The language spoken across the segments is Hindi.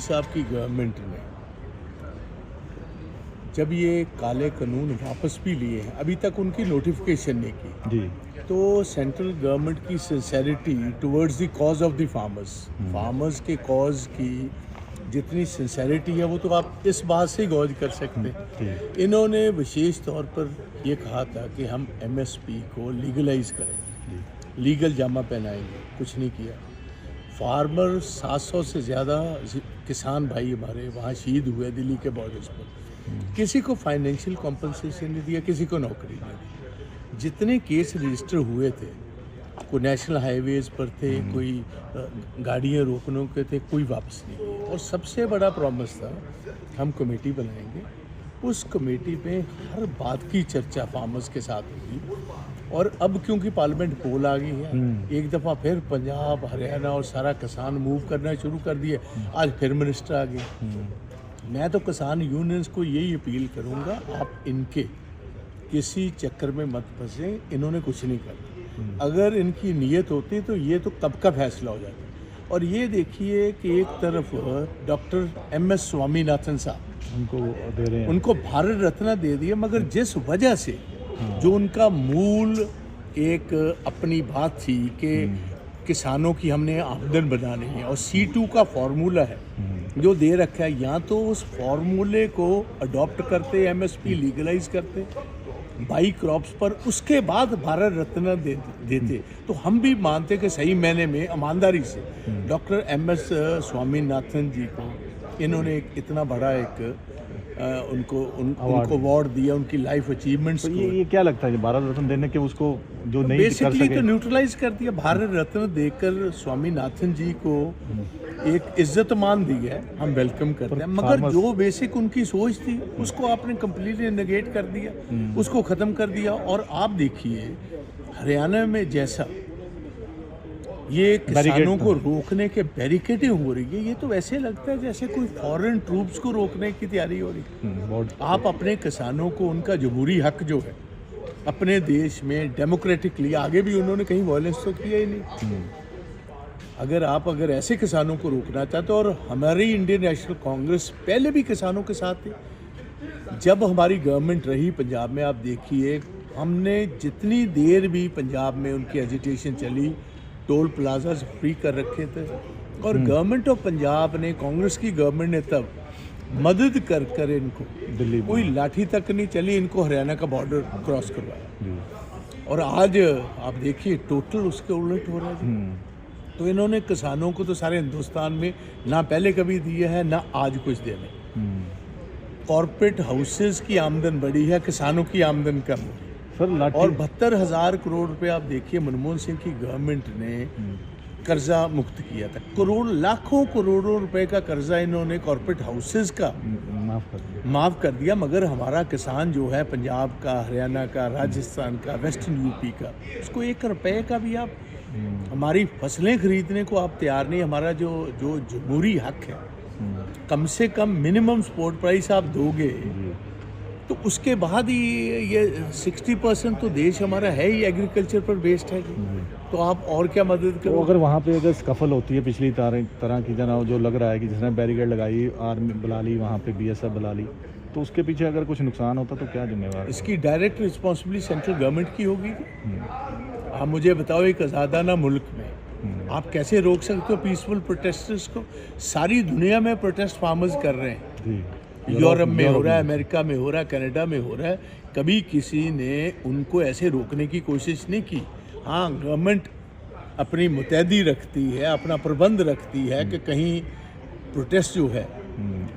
साहब की गवर्नमेंट ने जब ये काले कानून वापस भी लिए हैं, अभी तक उनकी नोटिफिकेशन नहीं की जी। तो सेंट्रल गवर्नमेंट की sincerity towards the cause of the farmers के कॉज की जितनी सिंसेरिटी है वो तो आप इस बात से गौज कर सकते हैं। इन्होंने विशेष तौर पर ये कहा था कि हम एमएसपी को लीगलाइज करेंगे, लीगल जामा पहनाएंगे, कुछ नहीं किया। फार्मर 700 से ज़्यादा किसान भाई हमारे वहाँ शहीद हुए दिल्ली के बॉर्डर्स पर, किसी को फाइनेंशियल कॉम्पनसेशन नहीं दिया, किसी को नौकरी नहीं दी। जितने केस रजिस्टर हुए थे, कोई नेशनल हाईवेज पर थे, कोई गाड़ियाँ रोकने के थे, कोई वापस नहीं किया। और सबसे बड़ा प्रॉमिस था हम कमेटी बनाएंगे, उस कमेटी पे हर बात की चर्चा फार्मर्स के साथ होगी। और अब क्योंकि पार्लियामेंट पोल आ गई है, एक दफ़ा फिर पंजाब हरियाणा और सारा किसान मूव करना शुरू कर दिए। आज फिर मिनिस्टर आ गए। मैं तो किसान यूनियंस को यही अपील करूंगा, आप इनके किसी चक्कर में मत फंसे, इन्होंने कुछ नहीं करना। अगर इनकी नीयत होती तो ये तो कब का फैसला हो जाता। और ये देखिए कि एक तरफ डॉक्टर MS स्वामीनाथन साहब उनको दे रहे हैं, उनको भारत रत्न दे दिया, मगर जिस वजह से जो उनका मूल एक अपनी बात थी कि किसानों की हमने आमदन बनानी है और C2 का फार्मूला है जो दे रखा है, या तो उस फार्मूले को अडॉप्ट करते, MSP लीगलाइज करते बाई क्रॉप्स पर, उसके बाद भारत रत्न देते तो हम भी मानते कि सही मैंने में ईमानदारी से डॉक्टर MS स्वामीनाथन जी को इन्होंने एक इतना बड़ा एक उनको अवार्ड दिया उनकी लाइफ अचीवमेंट्स तो को। ये क्या लगता है भारत रत्न देने के उसको जो नहीं कर बेसिकली सके? तो न्यूट्रलाइज कर दिया। भारत रत्न देकर स्वामीनाथन जी को एक इज्जत मान दी है, हम वेलकम करते हैं, मगर जो बेसिक उनकी सोच थी उसको आपने कम्प्लीटली नेगेट कर दिया, उसको ख़त्म कर दिया। और आप देखिए हरियाणा में जैसा ये किसानों को रोकने के बैरिकेडिंग हो रही है, ये तो ऐसे लगता है जैसे कोई फॉरेन ट्रूप्स को रोकने की तैयारी हो रही है। आप अपने किसानों को उनका जमहूरी हक जो है अपने देश में डेमोक्रेटिकली, आगे भी उन्होंने कहीं वायलेंस तो किया ही नहीं। अगर ऐसे किसानों को रोकना चाहते, और हमारी इंडियन नेशनल कांग्रेस पहले भी किसानों के साथ थी। जब हमारी गवर्नमेंट रही पंजाब में, आप देखिए हमने जितनी देर भी पंजाब में उनकी एजिटेशन चली, टोल प्लाजाज फ्री कर रखे थे, और गवर्नमेंट ऑफ पंजाब ने, कांग्रेस की गवर्नमेंट ने तब मदद कर कर इनको, दिल्ली कोई लाठी तक नहीं चली, इनको हरियाणा का बॉर्डर क्रॉस करवाया। और आज आप देखिए टोटल उसके उलट हो रहा है। तो इन्होंने किसानों को तो सारे हिंदुस्तान में ना पहले कभी दिया है, ना आज कुछ देने। कॉर्पोरेट हाउसेस की आमदन बढ़ी है, किसानों की आमदन कम हुई। और 72,000 करोड़ रुपए आप देखिए मनमोहन सिंह की गवर्नमेंट ने कर्जा मुक्त किया था। लाखों करोड़ों रुपए का कर्जा इन्होंने कॉर्पोरेट हाउसेस का माफ कर दिया। मगर हमारा किसान जो है पंजाब का, हरियाणा का, राजस्थान का, वेस्टर्न यूपी का, उसको 1 रुपए का भी आप हमारी फसलें खरीदने को आप तैयार नहीं। हमारा जो जमहूरी हक है, कम से कम मिनिमम सपोर्ट प्राइस आप दोगे तो उसके बाद ही ये 60% तो देश हमारा है ही एग्रीकल्चर पर बेस्ड है। तो आप और क्या मदद करो? तो अगर वहाँ पे अगर स्कफल होती है पिछली तरह की, जना जो लग रहा है कि जिसने बैरिकेड लगाई, आर्मी बुला ली, वहाँ पे BSF बुला ली, तो उसके पीछे अगर कुछ नुकसान होता तो क्या जिम्मेवार? इसकी डायरेक्ट रिस्पॉन्सिबिलिटी सेंट्रल गवर्नमेंट की होगी। आप मुझे बताओ, एक आज़ादाना मुल्क में आप कैसे रोक सकते हो पीसफुल प्रोटेस्टर्स को? सारी दुनिया में प्रोटेस्ट फार्मर्स कर रहे हैं, यूरोप में हो रहा है, अमेरिका में हो रहा है, कनाडा में हो रहा है। कभी किसी ने उनको ऐसे रोकने की कोशिश नहीं की। हाँ, गवर्नमेंट अपनी मुतैदी रखती है, अपना प्रबंध रखती है कि कहीं प्रोटेस्ट जो है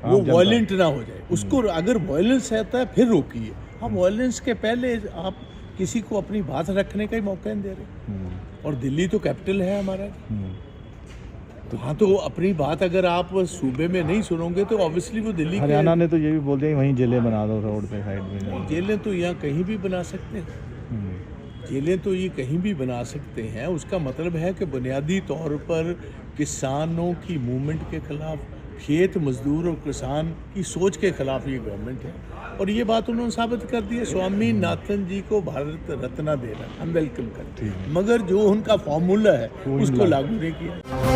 वो वायलेंट ना हो जाए। उसको अगर वायलेंस रहता है फिर रोकिए। हाँ, वायलेंस के पहले आप किसी को अपनी बात रखने का ही मौका नहीं दे रहे। और दिल्ली तो कैपिटल है हमारा। तो हाँ, तो अपनी बात अगर आप सूबे में नहीं सुनोगे तो ऑब्वियसली वो दिल्ली, हरियाणा ने तो ये भी बोल दिया वहीं जेलें बना दो रोड पे साइड में। जेलें तो यहाँ कहीं भी बना सकते हैं, जेलें तो ये कहीं भी बना सकते हैं। उसका मतलब है कि बुनियादी तौर पर किसानों की मूवमेंट के खिलाफ, खेत मजदूर और किसान की सोच के खिलाफ ये गवर्नमेंट है। और ये बात उन्होंने साबित कर दी है। स्वामीनाथन जी को भारत रत्न देना हम वेलकम करते हैं, मगर जो उनका फॉर्मूला है उसको लागू नहीं किया।